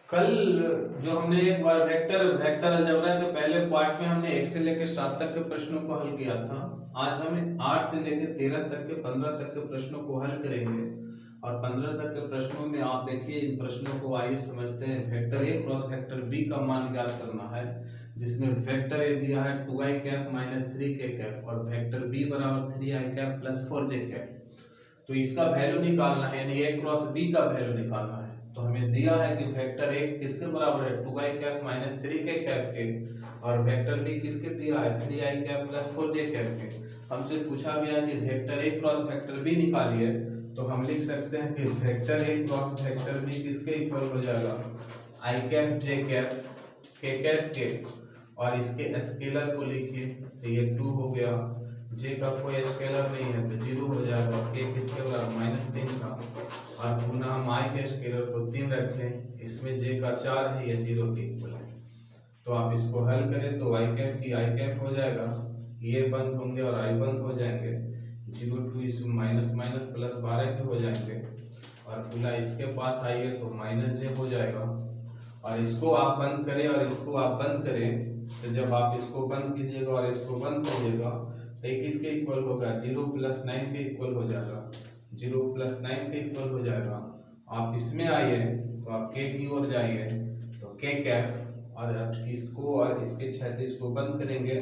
कल जो हमने एक बार वेक्टर अलजेब्रा के पहले पार्ट में हमने 1 से लेकर 7 तक के प्रश्नों को हल किया था। आज हमें 8 से लेकर 13 तक के 15 तक के प्रश्नों को हल करेंगे और 15 तक के प्रश्नों में आप देखिए इन प्रश्नों को आइए समझते हैं। Vector A cross vector B का मान ज्ञात करना है, जिसमें वेक्टर ए दिया है 2i cap minus 3k cap और वेक्टर बी बराबर 3i cap plus 4j cap. तो इसका वैल्यू निकालना है, यानी ए क्रॉस बी का वैल्यू निकालना है। तो हमें दिया है कि वेक्टर ए किसके बराबर है 2i cap minus 3k cap के और वेक्टर बी किसके दिया है 3i cap plus 4j cap के। हमसे पूछा गया कि vector A cross vector B निकालिए, तो हम लिख सकते हैं कि vector A cross vector B किसके इक्वल हो जाएगा i cap j cap k cap के, और इसके स्केलर को लिखिए तो ये 2 हो गया, j का कोई स्केलर नहीं है तो 0 हो जाएगा, k किसके बराबर -3 का, और पुनः हम i के स्केलर को 3 रखें, इसमें j का 4 है, ये 0 के इक्वल है। तो आप इसको हल करें तो i कैप की i कैप हो जाएगा, ये बंद होंगे और i बंद हो जाएंगे, 0 2 इस माइनस माइनस प्लस 12 के हो जाएंगे, और पुनः इसके पास आइए तो माइनस j हो जाएगा, और इसको आप बंद करें और इसको आप बंद करें, तो जब आप इसको बंद कीजिएगा और इसको बंद करिएगा तो ये किसके इक्वल होगा 0 + 9 के इक्वल हो जाएगा, 0 + 9 के इक्वल हो जाएगा। आप इसमें आइए तो आप k की ओर जाइए तो k कैप, और आप इसको और इसके क्षैतिज को बंद करेंगे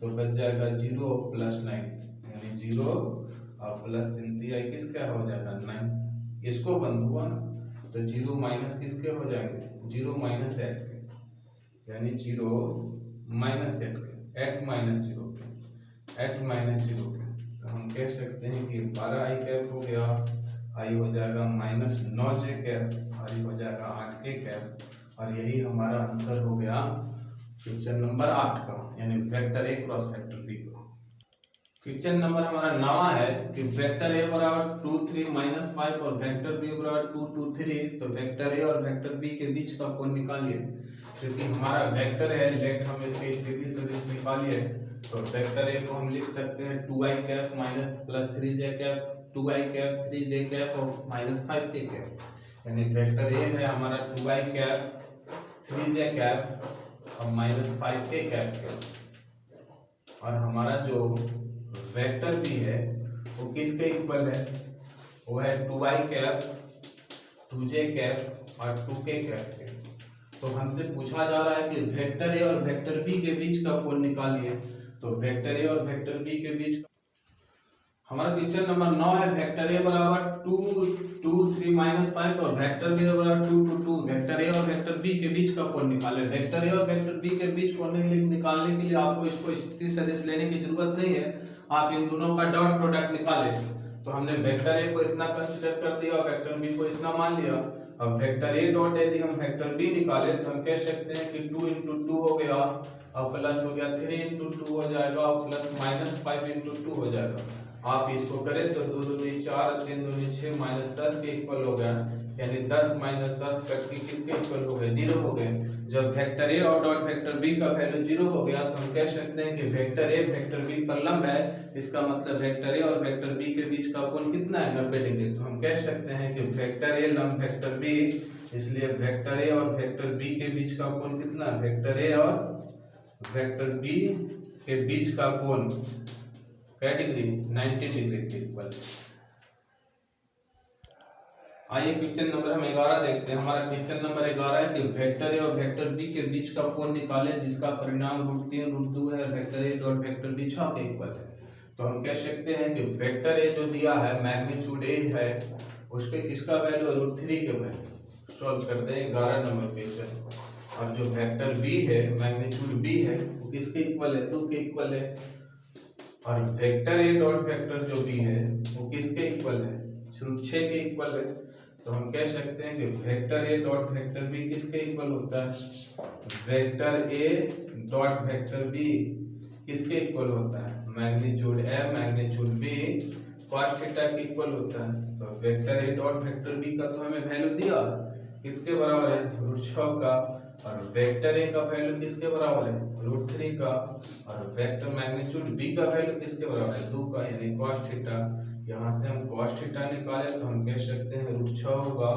तो बच जाएगा 0 + 9, यानी 0 और प्लस 3 किसका हो जाएगा 9, इसको बंद हुआ ना, तो 0 माइनस किसके हो जाएंगे 0 - 8 के, यानी 0 - 8 के, 8 - 0 के, 8 - 0 के, तो हम कह सकते हैं कि 12i कैप हो गया, i हो जाएगा -9j कैप, i हो जाएगा 8k कैप, और यही हमारा आंसर हो गया क्वेश्चन नंबर 8 का, यानी vector A cross vector B का। क्वेश्चन नंबर हमारा 9 है कि वेक्टर ए बराबर 2 3 -5 और वेक्टर बी बराबर 2 2 3, तो वेक्टर ए और वेक्टर बी के बीच का कोण निकालिए। क्योंकि हमारा वेक्टर है, लेट हम इसकी स्थिति सदिश निकालिए, तो वेक्टर ए को हम लिख सकते हैं 2i cap minus plus 3j cap, 2i cap 3j cap और -5k कैप, यानी वेक्टर ए है हमारा 2i कैप 3j कैप और -5k कैप के, और हमारा जो वेक्टर बी है वो किसके इक्वल है, वो है 2i कैप 2j कैप और 2k कैप के। तो हमसे पूछा जा रहा है कि वेक्टर ए और वेक्टर बी के बीच का कोण निकालिए, तो वेक्टर ए और वेक्टर बी के बीच हमारा क्वेश्चन नंबर 9 है वेक्टर ए बराबर 2 2 3 -5 और वेक्टर बी बराबर 2 2 2, वेक्टर ए और वेक्टर बी के बीच का कोण निकाले। वेक्टर ए और वेक्टर बी के बीच कोण निकालने के लिए आपको इसको स्थिति सदिश लेने की जरूरत नहीं है, आप इन दोनों का डॉट प्रोडक्ट निकालें। तो हमने वेक्टर ए को इतना कंसीडर कर दिया, वेक्टर बी को इतना मान लिया। अब वेक्टर ए डॉट यदि हम वेक्टर बी निकाले तो हम कह सकते हैं कि 2 × 2 हो गया और प्लस हो गया 3 × 2 हो जाएगा और प्लस -5 × 2 हो जाएगा। आप इसको करें तो 2 2 4 3 2 6 -10 के इक्वल हो गया, यानी 10 - 10 कट के किसके इक्वल हो गए 0 हो गए। जब वेक्टर ए और डॉट वेक्टर बी का वैल्यू 0 हो गया तो हम कह सकते हैं कि वेक्टर ए वेक्टर बी पर लंब है, इसका मतलब वेक्टर ए और वेक्टर बी के बीच का कोण कितना है 90 डिग्री। तो हम कह सकते हैं कि वेक्टर ए लंब वेक्टर बी, इसलिए वेक्टर ए और वेक्टर बी के बीच का कोण कितना है, वेक्टर ए और वेक्टर बी के बीच का कोण क्या डिग्री 90 डिग्री के इक्वल। आइए क्वेश्चन नंबर हम 11 देखते हैं। हमारा क्वेश्चन नंबर 11 है कि वेक्टर ए और वेक्टर बी के बीच का कोण निकालें जिसका परिणाम √3 √2 है, vector A dot vector B 6 के इक्वल है। तो हम कह सकते हैं कि वेक्टर ए जो दिया है मैग्नीट्यूड ए है, उसके किसका वैल्यू √3 के वैल्यू सॉल्व कर दें 11 नंबर क्वेश्चन। और जो वेक्टर बी है मैग्नीट्यूड बी है वो किसके इक्वल है 2 के इक्वल है, और वेक्टर ए डॉट वेक्टर जो बी है वो किसके इक्वल है 6 के इक्वल है। तो हम कह सकते हैं कि vector A dot vector B किसके इक्वल होता है, vector A dot vector B किसके इक्वल होता है magnitude A magnitude B cos theta के इक्वल होता है। तो vector A dot vector B का तो हमें वैल्यू दिया किसके बराबर है √6 का, और वेक्टर ए का वैल्यू किसके बराबर है √3 का, और वेक्टर मैग्नीट्यूड बी का वैल्यू किसके बराबर है 2 का, यानी cos थीटा। यहाँ से हम cos थीटा निकाले तो हम कह सकते हैं √6 होगा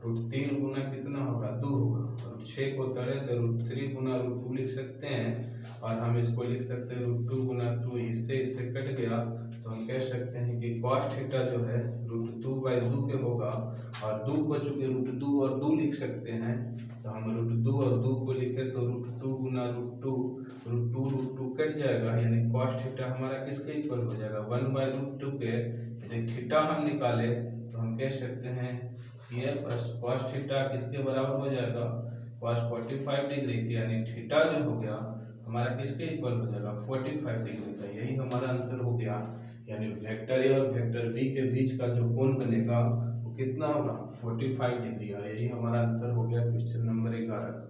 √3 गुना कितना होगा 2 होगा, 6 को तोड़े तो √3 गुना √2 लिख सकते हैं, और हम इसको लिख सकते हैं √2 गुना 2, इससे कट गया तो हम कह सकते हैं कि cos थीटा जो है √2/2 के होगा, और 2 को चूंकि √2 और 2 लिख सकते हैं तो हम √2 और 2 को लिखे तो √2 गुना √2 कट जाएगा, यानी cos थीटा हमारा किसके इक्वल हो जाएगा 1/√2 के। यदि थीटा हम निकाले तो हम कह सकते हैं कि ये cos थीटा किसके बराबर हो जाएगा cos 45 डिग्री की, यानी थीटा जो हो गया हमारा किसके इक्वल हो जाएगा 45 डिग्री का। यही हमारा आंसर हो गया, यानी वेक्टर ए और वेक्टर बी के बीच का जो कोण बनेगा वो कितना होगा 45 डिग्री, और यही हमारा आंसर हो गया क्वेश्चन नंबर 11 का।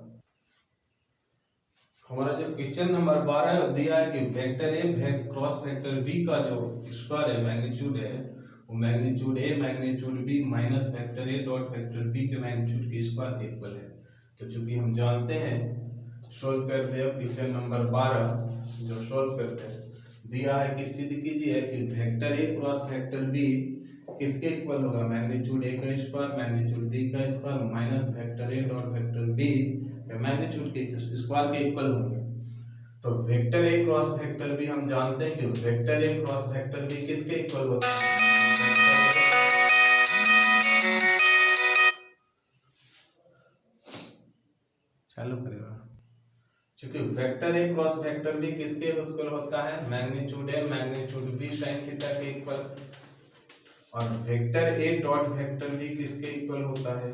हमारा जो क्वेश्चन नंबर 12 दिया है कि vector A cross vector B का जो स्क्वायर है मैग्नीट्यूड है वो magnitude A magnitude B minus vector A dot vector B के मैग्नीट्यूड के स्क्वायर के इक्वल है। तो चूंकि हम जानते हैं, सोल्व करते हैं क्वेश्चन नंबर 12 जो सोल्व करते हैं, दिया है कि सिद्ध कीजिए कि vector A cross vector B किसके इक्वल होगा मैग्नीट्यूड ए का स्क्वायर मैग्नीट्यूड बी का square minus vector A dot vector B magnitude के स्क्वायर के इक्वल होंगे। तो vector A cross vector B हम जानते हैं कि vector A cross vector B किसके इक्वल होता है, चालू करेगा, क्योंकि vector A cross vector B किसके इक्वल होता है magnitude A magnitude B sin theta के इक्वल, और vector A dot vector B किसके इक्वल होता है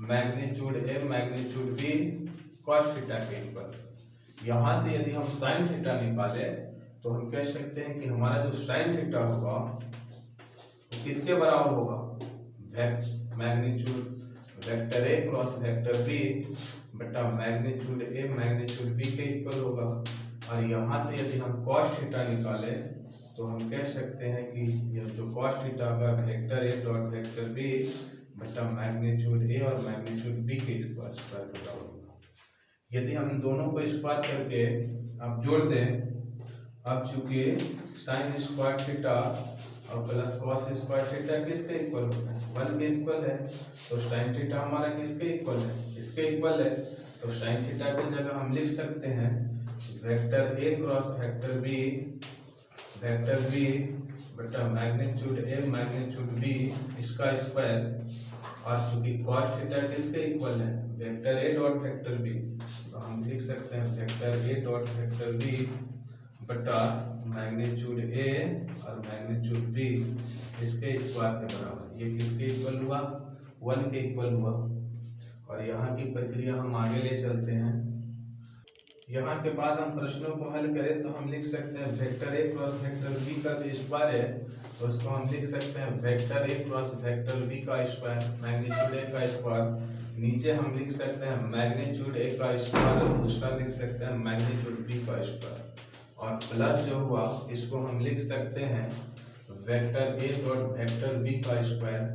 magnitude A magnitude B cos theta के इक्वल। यहां से यदि हम sin थीटा निकाले तो हम कह सकते हैं कि हमारा जो sin थीटा होगा वो किसके बराबर होगा magnitude vector A cross vector B बटा मैग्नीट्यूड ए मैग्नीट्यूड बी के इक्वल होगा। और यहाँ से यदि हम cos थीटा निकाले तो हम कह सकते हैं कि यह जो cos थीटा का vector A dot vector B बटा मैग्नीट्यूड ए और मैग्नीट्यूड बी के स्क्वायर के बराबर होगा। यदि हम दोनों को स्क्वायर करके आप जोड़ दें, अब चूंकि साइन स्क्वायर थीटा और प्लस cos स्क्वायर थीटा किसके इक्वल होता है 1 के इक्वल है, तो sin थीटा हमारा किसके इक्वल है इसके इक्वल है। तो sin थीटा की जगह हम लिख सकते हैं vector A cross vector B बटा मैग्नीट्यूड ए मैग्नीट्यूड बी इसका स्क्वायर, और चूंकि cos थीटा किसके इक्वल है vector A dot vector B, तो हम लिख सकते हैं vector A dot vector B बटा मैग्नीट्यूड ए और मैग्नीट्यूड बी इसके स्क्वायर के बराबर। ये किसके इक्वल हुआ 1 के इक्वल हुआ। और यहाँ की प्रक्रिया हम आगे ले चलते हैं। यहाँ के बाद हम प्रश्नों को हल करें तो हम लिख सकते हैं vector A cross vector B का जो स्क्वायर है तो उसको हम लिख सकते हैं vector A cross vector B का स्क्वायर मैग्नीट्यूड ए का स्क्वायर, नीचे हम लिख सकते हैं मैग्नीट्यूड ए का स्क्वायर और दूसरा लिख सकते हैं मैग्नीट्यूड बी का स्क्वायर, और प्लस जो हुआ इसको हम लिख सकते हैं vector A dot vector B का स्क्वायर,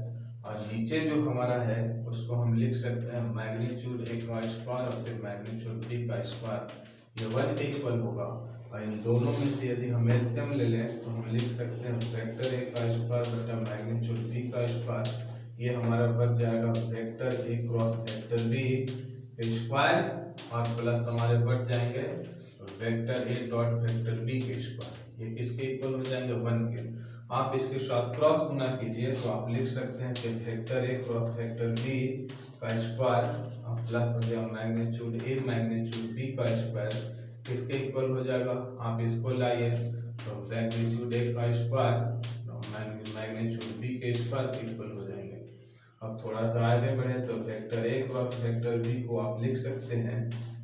और नीचे जो हमारा है उसको हम लिख सकते हैं मैग्नीट्यूड ए का स्क्वायर और फिर मैग्नीट्यूड बी का स्क्वायर, ये 1 के इक्वल होगा। और इन दोनों में से यदि हम एलसीएम ले लें तो हम लिख सकते हैं वेक्टर ए का स्क्वायर बटा मैग्नीट्यूड बी का स्क्वायर, ये हमारा बच जाएगा vector A cross vector B square और प्लस हमारे बच जाएंगे vector A dot vector B के स्क्वायर, ये किसके इक्वल हो जाएंगे 1 के। आप इसके साथ क्रॉस गुना कीजिए तो आप लिख सकते हैं कि vector A cross vector B का स्क्वायर और प्लस हो गया मैग्नीट्यूड ए मैग्नीट्यूड बी का स्क्वायर किसके इक्वल हो जाएगा, आप इसको लाइए तो मैग्नीट्यूड ए का स्क्वायर मैग्नीट्यूड बी के स्क्वायर के इक्वल हो जाएंगे। अब थोड़ा सा आगे बढ़े तो vector A cross vector B को आप लिख सकते हैं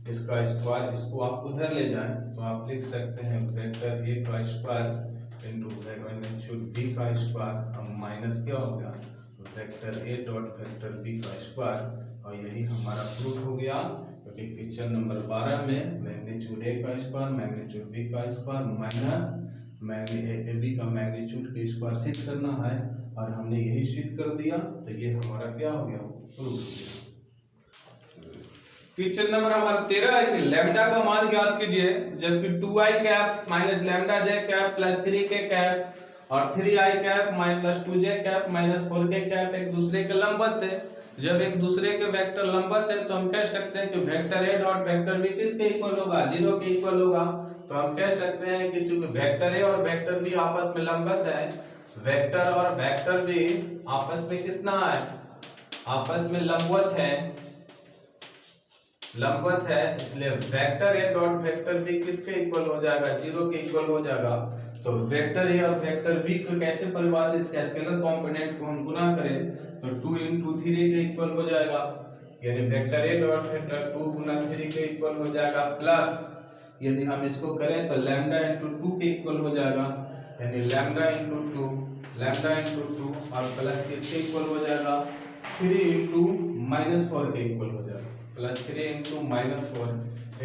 इसका स्क्वायर, इसको आप उधर ले जाएं तो आप लिख सकते हैं वेक्टर ए का स्क्वायर इंटू मैग्नीट्यूड बी का स्क्वायर, अब माइनस क्या हो गया vector A dot vector B का स्क्वायर, और यही हमारा प्रूफ हो गया क्योंकि क्वेश्चन नंबर 12 में मैग्नीट्यूड ए का स्क्वायर मैग्नीट्यूड बी का स्क्वायर माइनस बी का मैग्नीट्यूड के स्क्वायर सिद्ध करना है, और हमने यही सिद्ध कर दिया तो ये हमारा क्या हो गया प्रूफ हो गया। क्वेश्चन नंबर हमारा 13 है कि लैम्डा का मान ज्ञात कीजिए जबकि 2i cap minus lambda j cap plus 3k cap और 3i cap minus 2j cap minus 4k cap एक दूसरे के लंबवत है। जब एक दूसरे के वेक्टर लंबवत है तो हम कह सकते हैं कि vector A dot vector B किसके इक्वल होगा, 0 के इक्वल होगा। तो हम कह सकते हैं कि चूंकि वेक्टर ए और वेक्टर बी आपस में लंबवत है, वेक्टर और वेक्टर बी आपस में कितना है, आपस में लंबवत है, इसलिए vector A dot vector B किसके इक्वल हो जाएगा, 0 के इक्वल हो जाएगा। तो वेक्टर ए और वेक्टर बी को कैसे परिभाषित, इसके स्केलर कंपोनेंट को हम गुना करें तो 2 × 3 के इक्वल हो जाएगा, यानी वेक्टर ए डॉट वेक्टर 2 × 3 के इक्वल हो जाएगा, प्लस यदि हम इसको करें तो लैम्डा × 2 के इक्वल हो जाएगा, यानी लैम्डा × 2 और प्लस किसके इक्वल हो जाएगा, 3 × -4 के इक्वल हो जाएगा, प्लस 3 × -4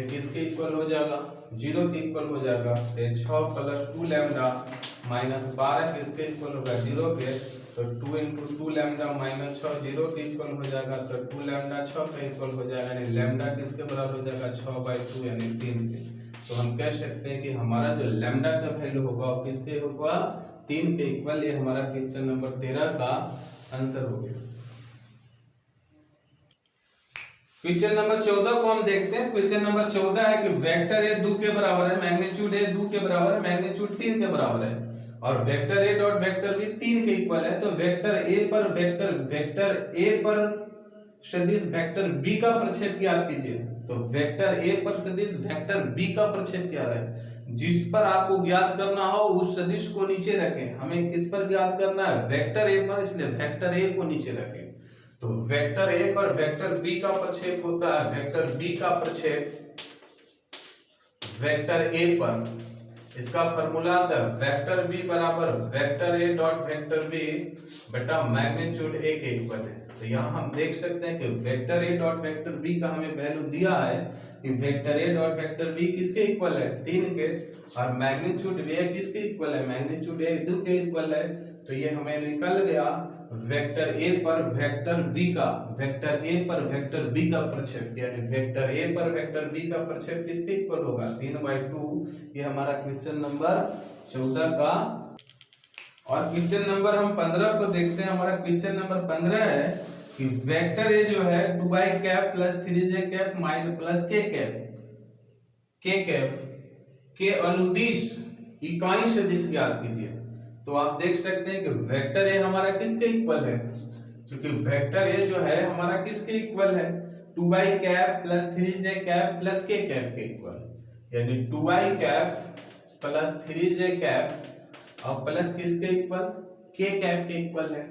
किसके इक्वल हो जाएगा, 0 के इक्वल हो जाएगा। तो 6 + 2 लैम्डा -12 किसके इक्वल होगा, 0 के। तो 2 × 2 लैम्डा -6 0 के इक्वल हो जाएगा, तो 2 लैम्डा 6 के इक्वल हो जाएगा, यानी लैम्डा किसके बराबर हो जाएगा, 6/2 यानी 3 के। तो हम कह सकते हैं कि हमारा जो लैम्डा का वैल्यू होगा वो किसके होगा, 3 के इक्वल। ये हमारा क्वेश्चन नंबर 13 का आंसर हो गया। क्वेश्चन नंबर 14 को हम देखते हैं। क्वेश्चन नंबर 14 है कि वेक्टर ए 2 के बराबर है, मैग्नीट्यूड ए 2 के बराबर है, मैग्नीट्यूड 3 के बराबर है, और vector A dot vector B 3 के इक्वल है। तो वेक्टर ए पर सदिश वेक्टर बी का प्रक्षेप ज्ञात कीजिए। तो वेक्टर ए पर सदिश वेक्टर बी का प्रक्षेप क्या है, जिस पर आपको ज्ञात करना हो उस सदिश को नीचे रखें। हमें किस पर ज्ञात करना है, वेक्टर ए पर, इसलिए वेक्टर ए को नीचे रखें। तो वेक्टर ए पर वेक्टर बी का प्रक्षेप होता है, वेक्टर बी का प्रक्षेप वेक्टर ए पर, इसका फॉर्मूला आता है वेक्टर बी बराबर vector A dot vector B बटा मैग्नीट्यूड ए के इक्वल है। तो यहाँ हम देख सकते हैं कि vector A dot vector B का हमें वैल्यू दिया है कि vector A dot vector B किसके इक्वल है, 3 के, और मैग्नीट्यूड ए किसके इक्वल है, मैग्नीट्यूड ए 2 के इक्वल है। तो ये हमें निकल गया वेक्टर ए पर वेक्टर बी का, वेक्टर ए पर वेक्टर बी का प्रक्षेप, यानी वेक्टर ए पर वेक्टर बी का प्रक्षेप किसके इक्वल होगा, 3/2। ये हमारा क्वेश्चन नंबर 14 का। और क्वेश्चन नंबर हम 15 को देखते हैं। हमारा क्वेश्चन नंबर 15 है कि वेक्टर ए जो है 2y cap plus 3j cap minus plus k cap के अनुदिश इकाई सदिश ज्ञात कीजिए। तो आप देख सकते हैं कि वेक्टर ए हमारा किसके इक्वल है, क्योंकि वेक्टर ए जो है हमारा किसके इक्वल है, 2y cap plus 3j cap plus k cap के इक्वल, यानी 2y cap plus 3j cap और प्लस किसके इक्वल, k कैप के इक्वल है।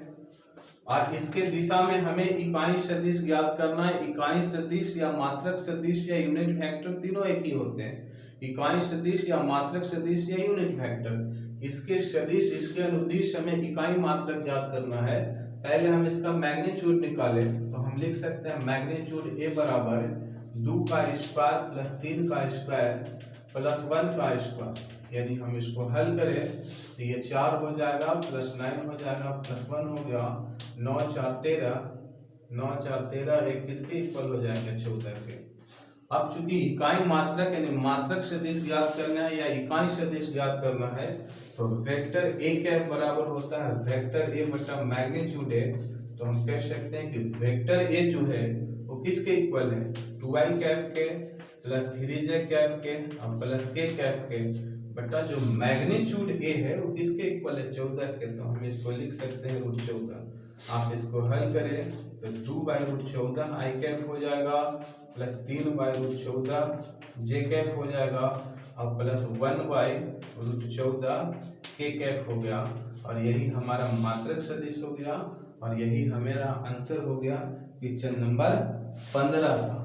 और इसके दिशा में हमें इकाई सदिश ज्ञात करना है। इकाई सदिश या मात्रक सदिश या यूनिट वेक्टर तीनों एक ही होते हैं। इकाई सदिश या मात्रक सदिश या यूनिट वेक्टर, इसके सदिश इसके अनुदिश हमें इकाई मात्रक ज्ञात करना है। पहले हम इसका मैग्नीट्यूड निकालें तो हम लिख सकते हैं मैग्नीट्यूड ए बराबर 2 का स्क्वायर प्लस 3 का स्क्वायर प्लस 1 का स्क्वायर, यानी हम इसको हल करें तो ये 4 हो जाएगा प्लस 9 हो जाएगा प्लस 1 हो गया, 9 4 13 एक किसके इक्वल हो जाएंगे, 14 के। अब चूंकि इकाई मात्रक यानी मात्रक सदिश ज्ञात करना है या इकाई सदिश ज्ञात करना है, तो वेक्टर ए कैप बराबर होता है वेक्टर ए बटा मैग्नीट्यूड ए। तो हम कह सकते हैं कि वेक्टर ए जो है वो किसके इक्वल है, 2y कैप के प्लस 3j कैप के और प्लस k कैप के बटा जो मैग्नीट्यूड ए है वो किसके इक्वल है, 14 के। तो हम इसको लिख सकते हैं √14। आप इसको हल करें तो 2/√14 i कैप हो जाएगा प्लस 3/√14 j कैप हो जाएगा और प्लस 1/√14 k कैप हो गया। और यही हमारा मात्रक सदिश हो गया और यही हमारा आंसर हो गया क्वेश्चन नंबर 15 का।